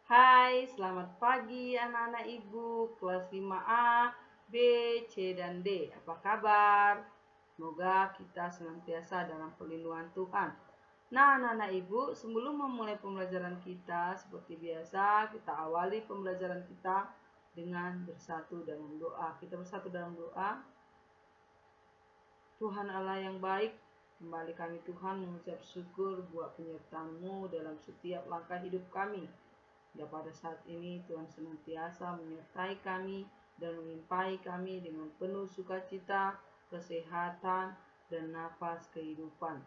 Hai, selamat pagi anak-anak ibu kelas 5A, B, C, dan D. Apa kabar? Semoga kita senantiasa dalam perlindungan Tuhan. Nah, anak-anak ibu, sebelum memulai pembelajaran kita, seperti biasa, kita awali pembelajaran kita dengan bersatu dalam doa. Kita bersatu dalam doa. Tuhan Allah yang baik, kembali kami Tuhan mengucap syukur buat penyertaan-Mu dalam setiap langkah hidup kami. Hingga pada saat ini Tuhan senantiasa menyertai kami dan melimpahi kami dengan penuh sukacita, kesehatan, dan nafas kehidupan.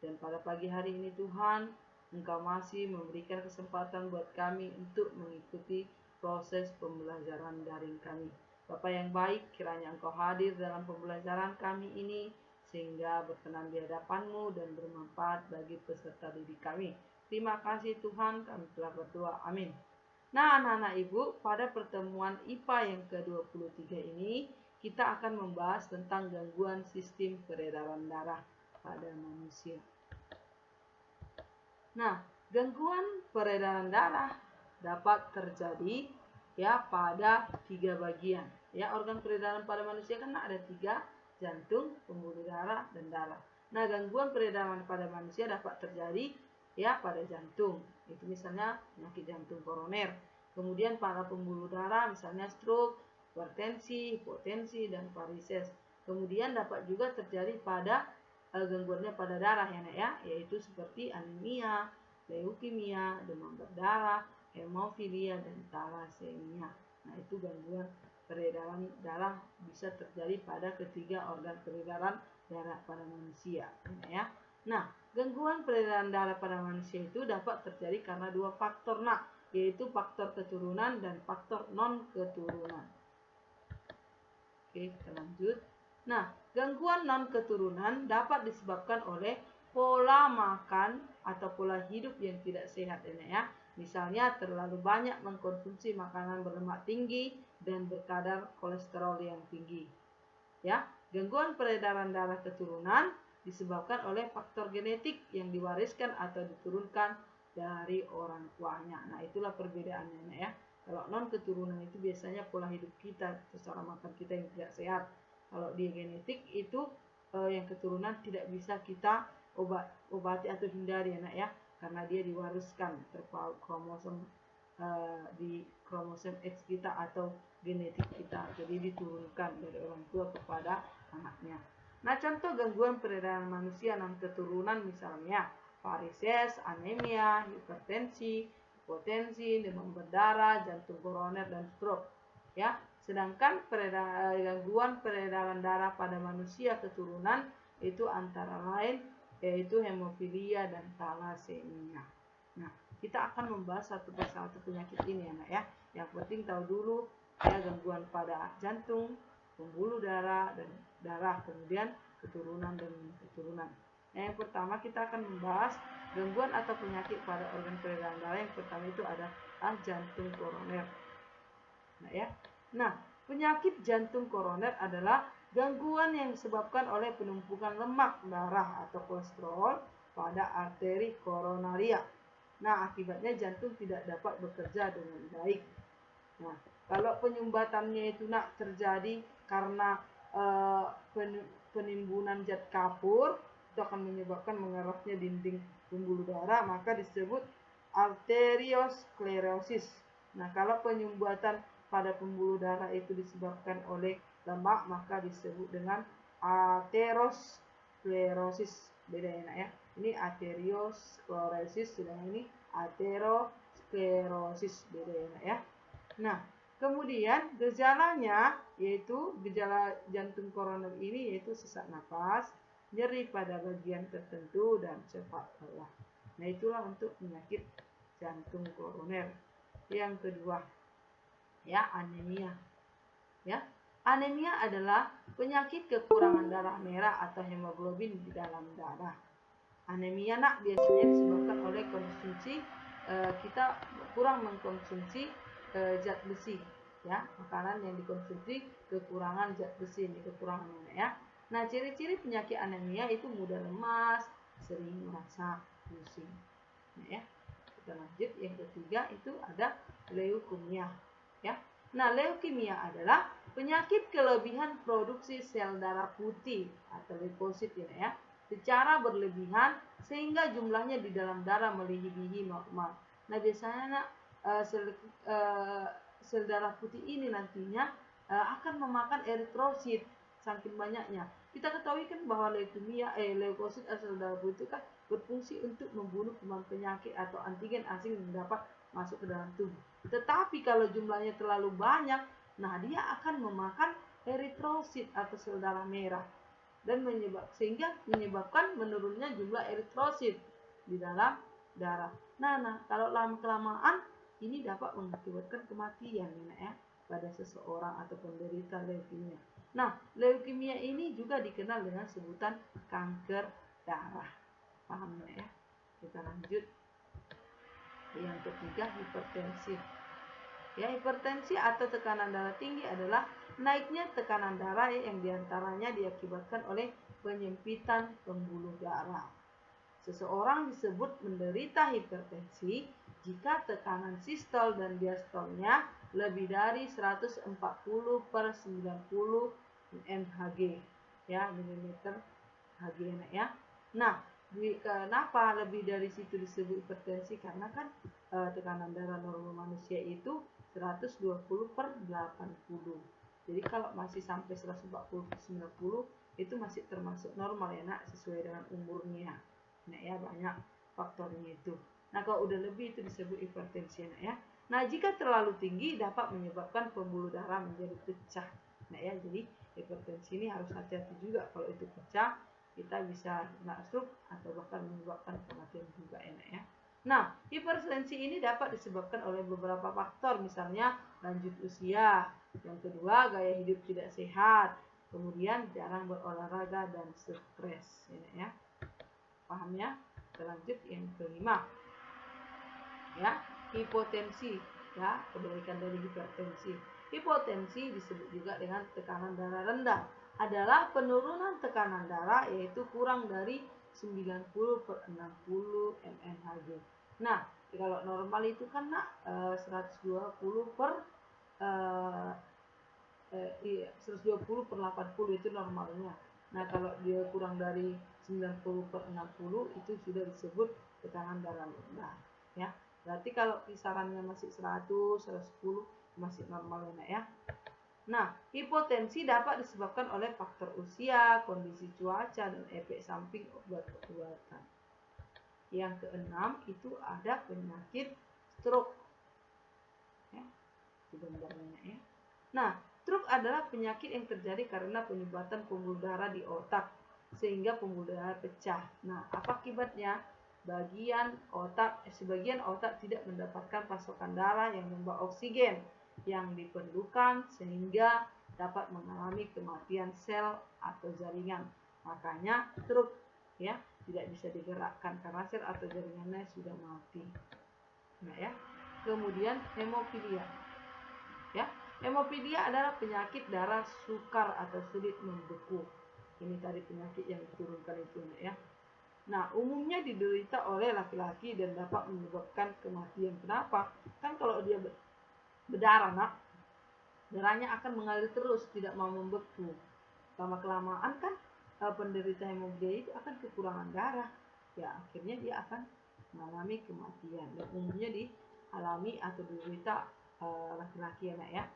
Dan pada pagi hari ini Tuhan, Engkau masih memberikan kesempatan buat kami untuk mengikuti proses pembelajaran daring kami. Bapa yang baik, kiranya Engkau hadir dalam pembelajaran kami ini, sehingga berkenan di hadapan-Mu dan bermanfaat bagi peserta didik kami. Terima kasih Tuhan, kami telah berdoa. Amin. Nah, anak-anak ibu, pada pertemuan IPA yang ke-23 ini, kita akan membahas tentang gangguan sistem peredaran darah pada manusia. Nah, gangguan peredaran darah dapat terjadi ya pada 3 bagian. Ya, organ peredaran pada manusia kan ada 3, jantung, pembuluh darah, dan darah. Nah, gangguan peredaran pada manusia dapat terjadi ya pada jantung. Itu misalnya penyakit jantung koroner. Kemudian pada pembuluh darah misalnya stroke, hipertensi, hipotensi, dan varises. Kemudian dapat juga terjadi pada gangguannya pada darah ya, yaitu seperti anemia, leukemia, demam berdarah, hemofilia, dan talasemia. Nah, itu gangguan peredaran darah bisa terjadi pada ketiga organ peredaran darah pada manusia ya. Nah, gangguan peredaran darah pada manusia itu dapat terjadi karena 2 faktor, yaitu faktor keturunan dan faktor non keturunan. Oke, kita lanjut. Nah, gangguan non keturunan dapat disebabkan oleh pola makan atau pola hidup yang tidak sehat ya. Misalnya terlalu banyak mengkonsumsi makanan berlemak tinggi dan berkadar kolesterol yang tinggi. Ya, gangguan peredaran darah keturunan disebabkan oleh faktor genetik yang diwariskan atau diturunkan dari orang tuanya. Nah, itulah perbedaannya ya. Kalau non keturunan itu biasanya pola hidup kita, cara makan kita yang tidak sehat. Kalau di genetik itu yang keturunan tidak bisa kita obati atau hindari ya, karena dia diwariskan terpaut kromosom di kromosom X kita atau genetik kita, jadi diturunkan dari orang tua kepada anaknya. Nah, contoh gangguan peredaran manusia non keturunan misalnya varises, anemia, hipertensi, hipotensi, demam berdarah, jantung koroner, dan stroke ya. Sedangkan gangguan peredaran darah pada manusia keturunan itu antara lain yaitu hemofilia dan talasemia. Nah, kita akan membahas satu persatu penyakit ini ya. Yang penting tahu dulu ya gangguan pada jantung, pembuluh darah, dan darah, kemudian keturunan dan keturunan. Nah, yang pertama kita akan membahas gangguan atau penyakit pada organ peredaran darah. Yang pertama itu ada jantung koroner. Nah, penyakit jantung koroner adalah gangguan yang disebabkan oleh penumpukan lemak darah atau kolesterol pada arteri koronaria. Nah, akibatnya jantung tidak dapat bekerja dengan baik. Nah, kalau penyumbatannya itu terjadi karena penimbunan zat kapur, itu akan menyebabkan mengerasnya dinding pembuluh darah, maka disebut arteriosklerosis. Nah, kalau penyumbatan pada pembuluh darah itu disebabkan oleh lemak, maka disebut dengan aterosklerosis. Beda ya. Ini arteriosklerosis, sedangkan ini aterosklerosis. Beda ya. Nah, kemudian gejalanya yaitu gejala jantung koroner ini yaitu sesak napas, nyeri pada bagian tertentu, dan cepat lelah. Nah, itulah untuk penyakit jantung koroner. Yang kedua, ya, anemia. Ya, anemia adalah penyakit kekurangan darah merah atau hemoglobin di dalam darah. Anemia biasanya disebabkan oleh konsumsi kita kurang mengkonsumsi zat besi ya, makanan yang dikonsumsi kekurangan zat besi, ini kekurangannya ya. Nah, ciri-ciri penyakit anemia itu mudah lemas, sering merasa pusing. Nah, ya. Kita lanjut, yang ketiga itu ada leukemia. Ya. Nah, leukemia adalah penyakit kelebihan produksi sel darah putih atau leukosit ya, secara berlebihan sehingga jumlahnya di dalam darah melebihi normal. Nah, biasanya sel darah putih ini nantinya akan memakan eritrosit saking banyaknya. Kita ketahui kan bahwa leukosit atau sel darah putih kan berfungsi untuk membunuh kuman penyakit atau antigen asing yang dapat masuk ke dalam tubuh. Tetapi kalau jumlahnya terlalu banyak, nah dia akan memakan eritrosit atau sel darah merah dan sehingga menyebabkan menurunnya jumlah eritrosit di dalam darah. Nah, kalau lama kelamaan ini dapat mengakibatkan kematian ya pada seseorang atau penderita leukemia. Nah, leukemia ini juga dikenal dengan sebutan kanker darah. Paham ya? Kita lanjut. Yang ketiga, hipertensi. Ya, hipertensi atau tekanan darah tinggi adalah naiknya tekanan darah yang diantaranya diakibatkan oleh penyempitan pembuluh darah. Seseorang disebut menderita hipertensi jika tekanan sistol dan diastolnya lebih dari 140 per 90 mmHg ya, milimeter Hg ya. Nah, kenapa lebih dari situ disebut hipertensi? Karena kan tekanan darah normal manusia itu 120 per 80. Jadi kalau masih sampai 140 per 90 itu masih termasuk normal ya nak, sesuai dengan umurnya. Nah ya, banyak faktornya itu. Nah, kalau udah lebih itu disebut hipertensi ya. Nah, jika terlalu tinggi dapat menyebabkan pembuluh darah menjadi pecah. Nah ya, jadi hipertensi ini harus hati-hati juga, kalau itu pecah kita bisa masuk atau bahkan menyebabkan kematian juga ya. Nah, hipertensi ini dapat disebabkan oleh beberapa faktor, misalnya lanjut usia, yang kedua gaya hidup tidak sehat, kemudian jarang berolahraga dan stres ya. Paham ya? Kita lanjut yang kelima. Ya, hipotensi ya, kebalikan dari hipertensi. Hipotensi disebut juga dengan tekanan darah rendah, adalah penurunan tekanan darah yaitu kurang dari 90 per 60 mmHg. Nah, kalau normal itu kan 120 per 120 per 80 itu normalnya. Nah, kalau dia kurang dari 90 per 60 itu sudah disebut tekanan darah rendah ya. Berarti kalau kisarannya masih 100, 110 masih normal ya. Nah, hipotensi dapat disebabkan oleh faktor usia, kondisi cuaca, dan efek samping obat-obatan. Yang keenam itu ada penyakit stroke. Ya, ya. Nah, stroke adalah penyakit yang terjadi karena penyumbatan pembuluh darah di otak sehingga pembuluh darah pecah. Nah, apa akibatnya? Sebagian otak tidak mendapatkan pasokan darah yang membawa oksigen yang diperlukan sehingga dapat mengalami kematian sel atau jaringan. Makanya stroke ya tidak bisa digerakkan karena sel atau jaringannya sudah mati. Nah ya. Kemudian hemofilia. Ya, hemofilia adalah penyakit darah sukar atau sulit membeku. Ini tadi penyakit yang diturunkan itu ya. Nah, umumnya diderita oleh laki-laki dan dapat menyebabkan kematian. Kenapa? Kan kalau dia berdarah, darahnya akan mengalir terus, tidak mau membeku. Lama-kelamaan kan penderita hemofilia itu akan kekurangan darah. Ya, akhirnya dia akan mengalami kematian. Dan umumnya dialami atau diderita laki-laki ya.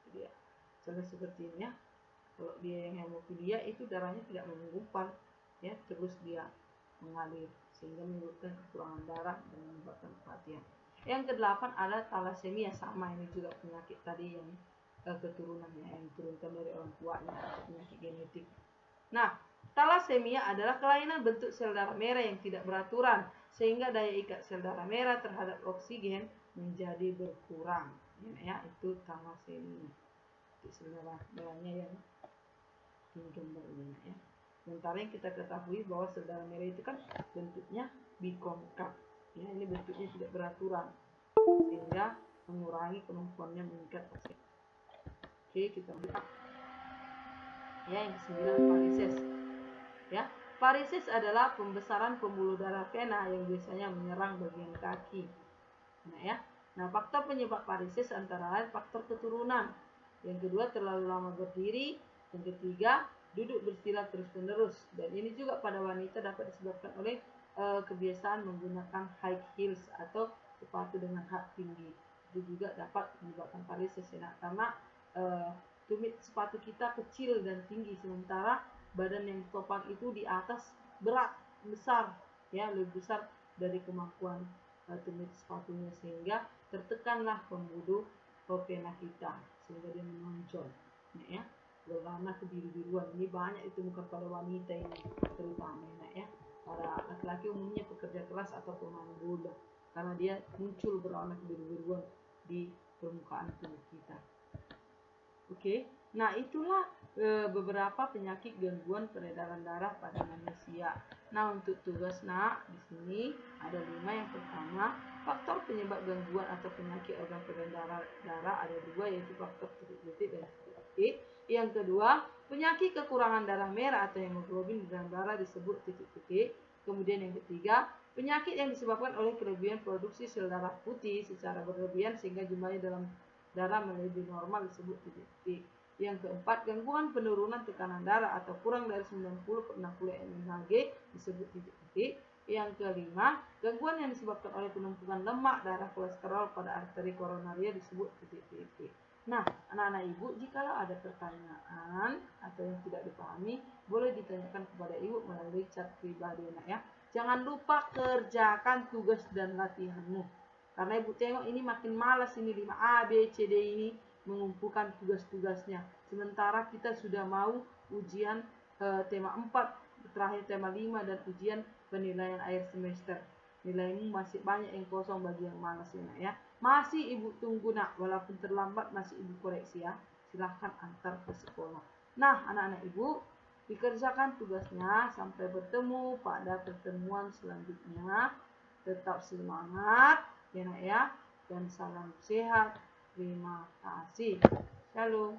Jadi contoh seperti ini ya. Kalau dia yang hemofilia itu darahnya tidak menggumpal. Ya, terus dia mengalir sehingga menyebabkan kekurangan darah dan menyebabkan kematian. Yang kedelapan adalah thalassemia, sama ini juga penyakit tadi yang keturunannya yang diturunkan dari orang tuanya atau penyakit genetik. Nah, thalassemia adalah kelainan bentuk sel darah merah yang tidak beraturan sehingga daya ikat sel darah merah terhadap oksigen menjadi berkurang. Ya, itu thalassemia. Itu sel darahnya yang di gambar ini ya. Sementara yang kita ketahui bahwa sel darah merah itu kan bentuknya bikonkaf. Ya, ini bentuknya tidak beraturan sehingga mengurangi kemampuannya mengikat oksigen. Oke, kita lihat. Ya, yang ke-9 varises. Ya, Varises adalah pembesaran pembuluh darah vena yang biasanya menyerang bagian kaki. Nah, ya. Nah, faktor penyebab varises antara lain faktor keturunan. Yang kedua, terlalu lama berdiri. Yang ketiga, duduk bersila terus-menerus. Dan ini juga pada wanita dapat disebabkan oleh kebiasaan menggunakan high heels atau sepatu dengan hak tinggi. Itu juga dapat menyebabkan varises ya, karena tumit sepatu kita kecil dan tinggi, sementara badan yang ditopang itu di atas berat, besar, ya, lebih besar dari kemampuan tumit sepatunya, sehingga tertekanlah pembuluh vena kita sehingga dia menonjol, ya, berwarna kebiru-biruan. Ini banyak ditemukan pada wanita ini terutama, ya. Para laki-laki umumnya pekerja keras atau pemain bola, karena dia muncul berwarna kebiru-biruan di permukaan tubuh kita. Oke, nah itulah beberapa penyakit gangguan peredaran darah pada manusia. Nah, untuk tugas nak di sini ada 5. Yang pertama, faktor penyebab gangguan atau penyakit organ peredaran darah ada 2, yaitu faktor titik-titik dan titik. Yang kedua, penyakit kekurangan darah merah atau hemoglobin di dalam darah disebut titik-titik. Kemudian yang ketiga, penyakit yang disebabkan oleh kelebihan produksi sel darah putih secara berlebihan sehingga jumlahnya dalam darah melebihi normal disebut titik-titik. Yang keempat, gangguan penurunan tekanan darah atau kurang dari 90/60 mmHg disebut titik-titik. Yang kelima, gangguan yang disebabkan oleh penumpukan lemak darah kolesterol pada arteri koronaria disebut titik-titik. Nah, anak-anak ibu, jikalau ada pertanyaan atau yang tidak dipahami, boleh ditanyakan kepada ibu melalui chat pribadi, nak, ya. Jangan lupa kerjakan tugas dan latihanmu. Karena ibu tengok ini makin malas ini 5A, B, C, D ini mengumpulkan tugas-tugasnya. Sementara kita sudah mau ujian tema 4, terakhir tema 5, dan ujian penilaian akhir semester. Nilaimu masih banyak yang kosong bagi yang malas ya, nak, ya. Masih ibu tunggu, nak, walaupun terlambat masih ibu koreksi ya. Silahkan antar ke sekolah. Nah, anak-anak ibu, dikerjakan tugasnya. Sampai bertemu pada pertemuan selanjutnya. Tetap semangat ya, nak, ya, dan salam sehat. Terima kasih. Shalom.